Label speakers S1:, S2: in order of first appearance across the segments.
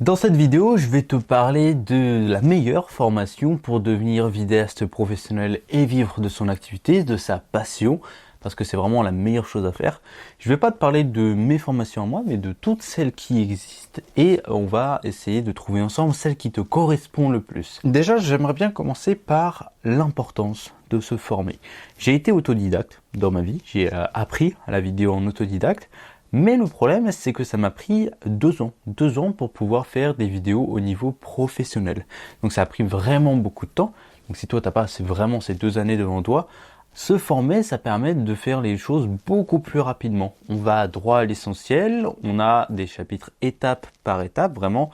S1: Dans cette vidéo, je vais te parler de la meilleure formation pour devenir vidéaste professionnel et vivre de son activité, de sa passion, parce que c'est vraiment la meilleure chose à faire. Je vais pas te parler de mes formations à moi, mais de toutes celles qui existent et on va essayer de trouver ensemble celle qui te correspond le plus. Déjà, j'aimerais bien commencer par l'importance de se former. J'ai été autodidacte dans ma vie, j'ai appris la vidéo en autodidacte. Mais le problème, c'est que ça m'a pris 2 ans. 2 ans pour pouvoir faire des vidéos au niveau professionnel. Donc ça a pris vraiment beaucoup de temps. Donc si toi, t'as pas vraiment ces 2 années devant toi, se former, ça permet de faire les choses beaucoup plus rapidement. On va droit à l'essentiel, on a des chapitres étape par étape. Vraiment,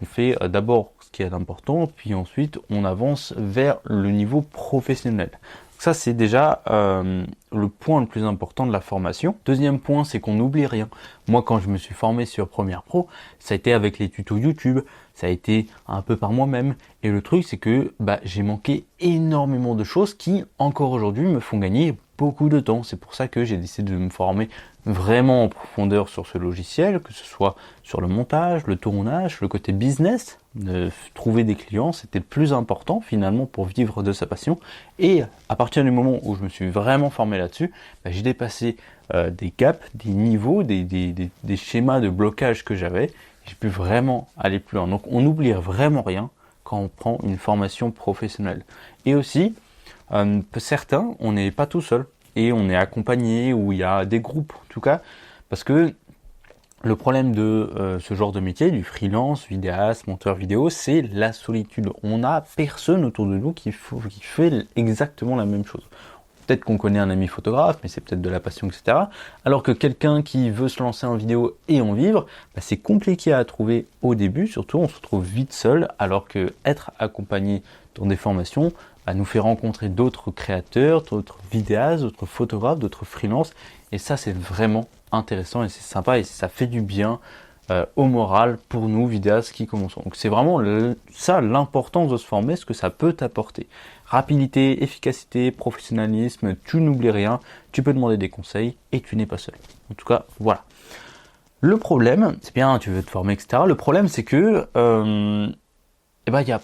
S1: on fait d'abord ce qui est important, puis ensuite on avance vers le niveau professionnel. Ça, c'est déjà le point le plus important de la formation. Deuxième point, c'est qu'on n'oublie rien. Moi, quand je me suis formé sur Premiere Pro, ça a été avec les tutos YouTube, ça a été un peu par moi-même. Et le truc, c'est que j'ai manqué énormément de choses qui, encore aujourd'hui, me font gagner beaucoup de temps. C'est pour ça que j'ai décidé de me former vraiment en profondeur sur ce logiciel, que ce soit sur le montage, le tournage, le côté business, de trouver des clients, c'était le plus important finalement pour vivre de sa passion. Et à partir du moment où je me suis vraiment formé là-dessus, j'ai dépassé des caps, des niveaux, des schémas de blocage que j'avais. J'ai pu vraiment aller plus loin. Donc on n'oublie vraiment rien quand on prend une formation professionnelle. Et aussi, certains, on n'est pas tout seul et on est accompagné ou il y a des groupes en tout cas, parce que le problème de ce genre de métier, du freelance, vidéaste, monteur vidéo, c'est la solitude. On n'a personne autour de nous qui fait exactement la même chose. Peut-être qu'on connaît un ami photographe, mais c'est peut-être de la passion, etc. Alors que quelqu'un qui veut se lancer en vidéo et en vivre, c'est compliqué à trouver au début, surtout on se retrouve vite seul, alors que être accompagné dans des formations nous fait rencontrer d'autres créateurs, d'autres vidéastes, d'autres photographes, d'autres freelances, et ça c'est vraiment intéressant et c'est sympa et ça fait du bien au moral pour nous vidéastes qui commençons. Donc c'est vraiment ça l'importance de se former, ce que ça peut t'apporter. Rapidité, efficacité, professionnalisme, tu n'oublies rien, tu peux demander des conseils et tu n'es pas seul. En tout cas, voilà. Le problème, c'est bien, tu veux te former, etc. Le problème, c'est que il y a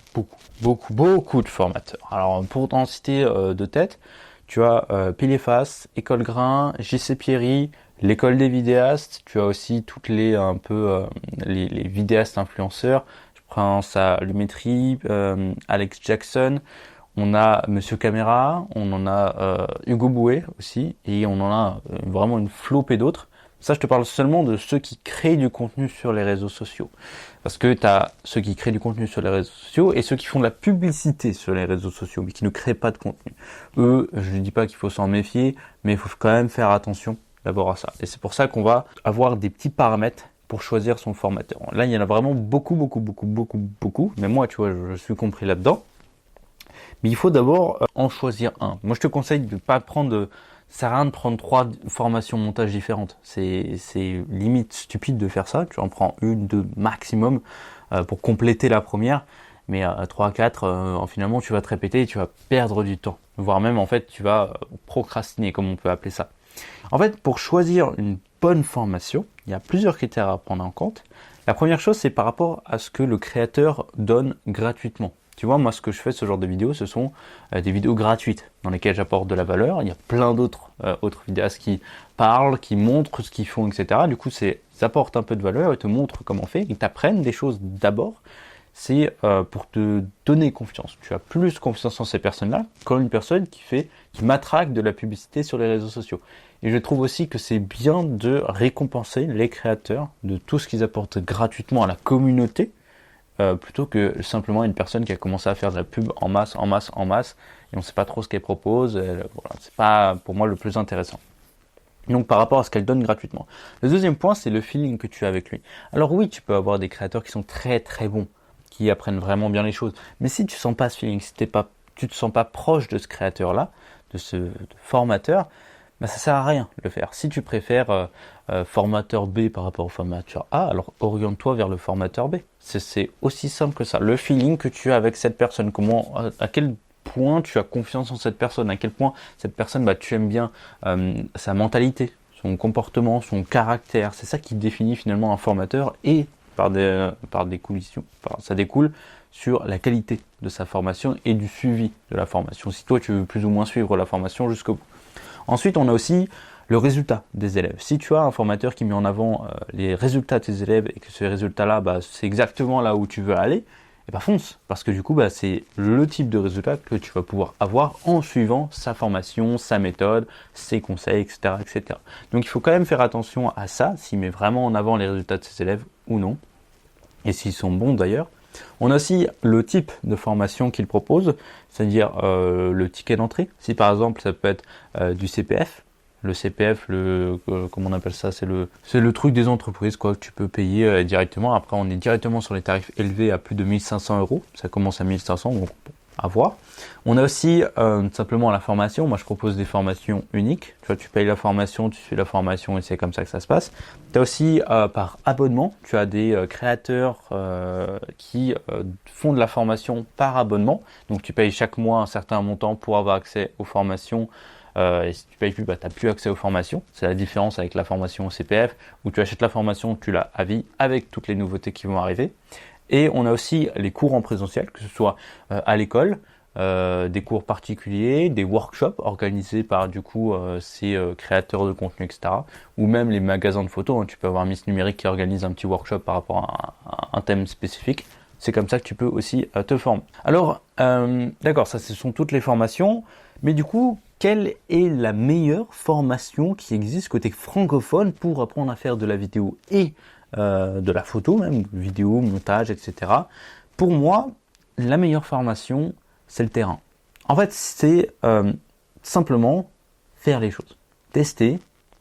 S1: beaucoup de formateurs. Alors pour t'en citer de tête, tu as Pile et Face, École Grain, JC Pierry, l'école des vidéastes, tu as aussi toutes les les vidéastes influenceurs. Je pense à Lumetri, Alex Jackson, on a Monsieur Caméra, on en a Hugo Bouet aussi, et on en a vraiment une flopée d'autres. Ça, je te parle seulement de ceux qui créent du contenu sur les réseaux sociaux. Parce que tu as ceux qui créent du contenu sur les réseaux sociaux et ceux qui font de la publicité sur les réseaux sociaux, mais qui ne créent pas de contenu. Eux, je ne dis pas qu'il faut s'en méfier, mais il faut quand même faire attention d'abord à ça. Et c'est pour ça qu'on va avoir des petits paramètres pour choisir son formateur. Là, il y en a vraiment beaucoup. Mais moi, tu vois, je suis compris là-dedans. Mais il faut d'abord en choisir un. Moi, je te conseille de ne pas prendre... Ça sert à rien de prendre 3 formations montage différentes. C'est limite stupide de faire ça. Tu en prends 1, 2 maximum pour compléter la première. Mais 3, 4, finalement, tu vas te répéter et tu vas perdre du temps. Voire même, en fait, tu vas procrastiner, comme on peut appeler ça. En fait, pour choisir une bonne formation, il y a plusieurs critères à prendre en compte. La première chose, c'est par rapport à ce que le créateur donne gratuitement. Tu vois, moi, ce que je fais, ce genre de vidéos, ce sont des vidéos gratuites dans lesquelles j'apporte de la valeur. Il y a plein d'autres vidéastes qui parlent, qui montrent ce qu'ils font, etc. Du coup, ils apportent un peu de valeur, ils te montrent comment on fait, ils t'apprennent des choses d'abord. C'est pour te donner confiance. Tu as plus confiance en ces personnes-là qu'en une personne qui matraque de la publicité sur les réseaux sociaux. Et je trouve aussi que c'est bien de récompenser les créateurs de tout ce qu'ils apportent gratuitement à la communauté, plutôt que simplement une personne qui a commencé à faire de la pub en masse, et on ne sait pas trop ce qu'elle propose. Voilà, c'est pas pour moi le plus intéressant. Donc par rapport à ce qu'elle donne gratuitement. Le deuxième point, c'est le feeling que tu as avec lui. Alors oui, tu peux avoir des créateurs qui sont très bons, qui apprennent vraiment bien les choses. Mais si tu sens pas ce feeling, si tu te sens pas proche de ce créateur-là, de ce formateur, ça sert à rien de le faire. Si tu préfères formateur B par rapport au formateur A, alors oriente-toi vers le formateur B. C'est aussi simple que ça. Le feeling que tu as avec cette personne, à quel point tu as confiance en cette personne, à quel point cette personne, tu aimes bien sa mentalité, son comportement, son caractère. C'est ça qui définit finalement un formateur et ça découle sur la qualité de sa formation et du suivi de la formation. Si toi tu veux plus ou moins suivre la formation jusqu'au bout. Ensuite, on a aussi le résultat des élèves. Si tu as un formateur qui met en avant les résultats de tes élèves et que ces résultats-là, c'est exactement là où tu veux aller, et fonce, parce que du coup, c'est le type de résultat que tu vas pouvoir avoir en suivant sa formation, sa méthode, ses conseils, etc., etc. Donc, il faut quand même faire attention à ça, s'il met vraiment en avant les résultats de ses élèves ou non, et s'ils sont bons d'ailleurs. On a aussi le type de formation qu'il propose, c'est-à-dire le ticket d'entrée. Si par exemple, ça peut être du CPF. Le CPF, comment on appelle ça, c'est le truc des entreprises que tu peux payer directement. Après, on est directement sur les tarifs élevés à plus de 1500 €. Ça commence à 1500, donc à voir. On a aussi simplement la formation. Moi, je propose des formations uniques. Tu vois, tu payes la formation, tu suis la formation et c'est comme ça que ça se passe. Tu as aussi par abonnement. Tu as des créateurs qui font de la formation par abonnement. Donc, tu payes chaque mois un certain montant pour avoir accès aux formations. Et si tu payes plus, tu n'as plus accès aux formations. C'est la différence avec la formation au CPF, où tu achètes la formation, tu l'as à vie avec toutes les nouveautés qui vont arriver. Et on a aussi les cours en présentiel, que ce soit à l'école, des cours particuliers, des workshops organisés par ces créateurs de contenu, etc. Ou même les magasins de photos. Tu peux avoir Miss Numérique qui organise un petit workshop par rapport à un thème spécifique. C'est comme ça que tu peux aussi te former. Alors, d'accord, ça ce sont toutes les formations, mais du coup, quelle est la meilleure formation qui existe côté francophone pour apprendre à faire de la vidéo et de la photo, même vidéo, montage, etc. Pour moi, la meilleure formation, c'est le terrain. En fait, c'est simplement faire les choses. Tester,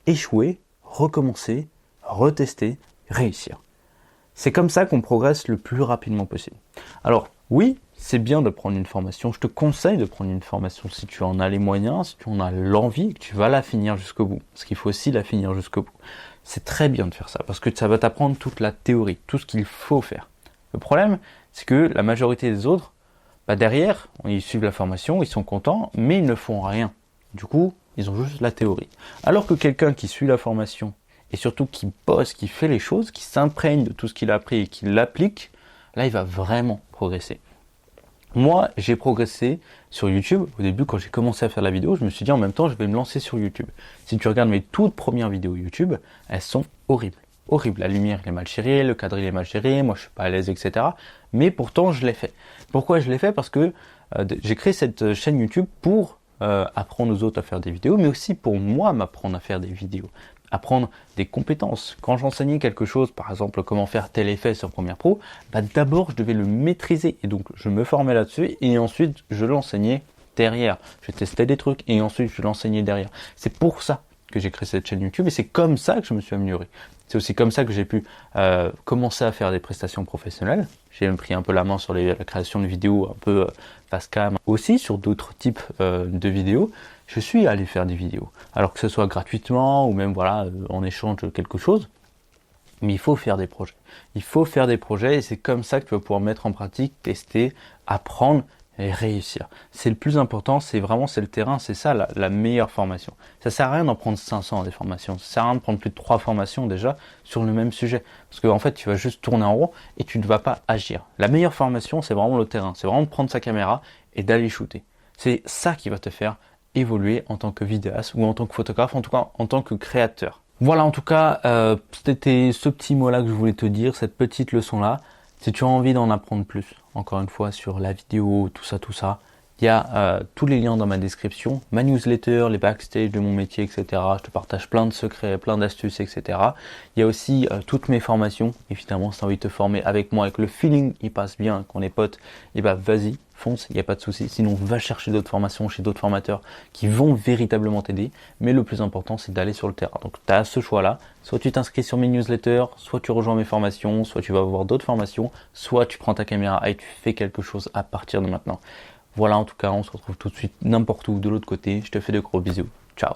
S1: échouer, recommencer, retester, réussir. C'est comme ça qu'on progresse le plus rapidement possible. Alors, oui, c'est bien de prendre une formation. Je te conseille de prendre une formation si tu en as les moyens, si tu en as l'envie, que tu vas la finir jusqu'au bout. Parce qu'il faut aussi la finir jusqu'au bout. C'est très bien de faire ça, parce que ça va t'apprendre toute la théorie, tout ce qu'il faut faire. Le problème, c'est que la majorité des autres, derrière, ils suivent la formation, ils sont contents, mais ils ne font rien. Du coup, ils ont juste la théorie. Alors que quelqu'un qui suit la formation, et surtout qui bosse, qui fait les choses, qui s'imprègne de tout ce qu'il a appris et qui l'applique, là, il va vraiment progresser. Moi, j'ai progressé sur YouTube. Au début, quand j'ai commencé à faire la vidéo, je me suis dit en même temps, je vais me lancer sur YouTube. Si tu regardes mes toutes premières vidéos YouTube, elles sont horribles. Horribles. La lumière, elle est mal gérée, le cadre, il est mal géré, moi, je suis pas à l'aise, etc. Mais pourtant, je l'ai fait. Pourquoi je l'ai fait? Parce que j'ai créé cette chaîne YouTube pour apprendre aux autres à faire des vidéos, mais aussi pour moi m'apprendre à faire des vidéos. Apprendre des compétences. Quand j'enseignais quelque chose, par exemple comment faire tel effet sur Premiere Pro, d'abord je devais le maîtriser et donc je me formais là-dessus et ensuite je l'enseignais derrière. Je testais des trucs et ensuite je l'enseignais derrière. C'est pour ça que j'ai créé cette chaîne YouTube et c'est comme ça que je me suis amélioré. C'est aussi comme ça que j'ai pu commencer à faire des prestations professionnelles. J'ai même pris un peu la main sur la création de vidéos un peu face cam, aussi sur d'autres types de vidéos. Je suis allé faire des vidéos, alors que ce soit gratuitement ou même en échange de quelque chose. Mais il faut faire des projets. Il faut faire des projets et c'est comme ça que tu vas pouvoir mettre en pratique, tester, apprendre et réussir. C'est le plus important, c'est le terrain, c'est ça la meilleure formation. Ça sert à rien d'en prendre 500 des formations, ça sert à rien de prendre plus de 3 formations déjà sur le même sujet. Parce qu'en fait, tu vas juste tourner en rond et tu ne vas pas agir. La meilleure formation, c'est vraiment le terrain, c'est vraiment de prendre sa caméra et d'aller shooter. C'est ça qui va te faire évoluer en tant que vidéaste ou en tant que photographe, en tout cas en tant que créateur. Voilà, en tout cas, c'était ce petit mot-là que je voulais te dire, cette petite leçon-là. Si tu as envie d'en apprendre plus, encore une fois, sur la vidéo, tout ça, il y a tous les liens dans ma description, ma newsletter, les backstage de mon métier, etc. Je te partage plein de secrets, plein d'astuces, etc. Il y a aussi toutes mes formations. Évidemment, si tu as envie de te former avec moi, avec le feeling, il passe bien, qu'on est potes, et vas-y, fonce, il n'y a pas de souci. Sinon, va chercher d'autres formations chez d'autres formateurs qui vont véritablement t'aider. Mais le plus important, c'est d'aller sur le terrain. Donc, tu as ce choix-là. Soit tu t'inscris sur mes newsletters, soit tu rejoins mes formations, soit tu vas voir d'autres formations, soit tu prends ta caméra et tu fais quelque chose à partir de maintenant. Voilà, en tout cas, on se retrouve tout de suite n'importe où de l'autre côté. Je te fais de gros bisous. Ciao.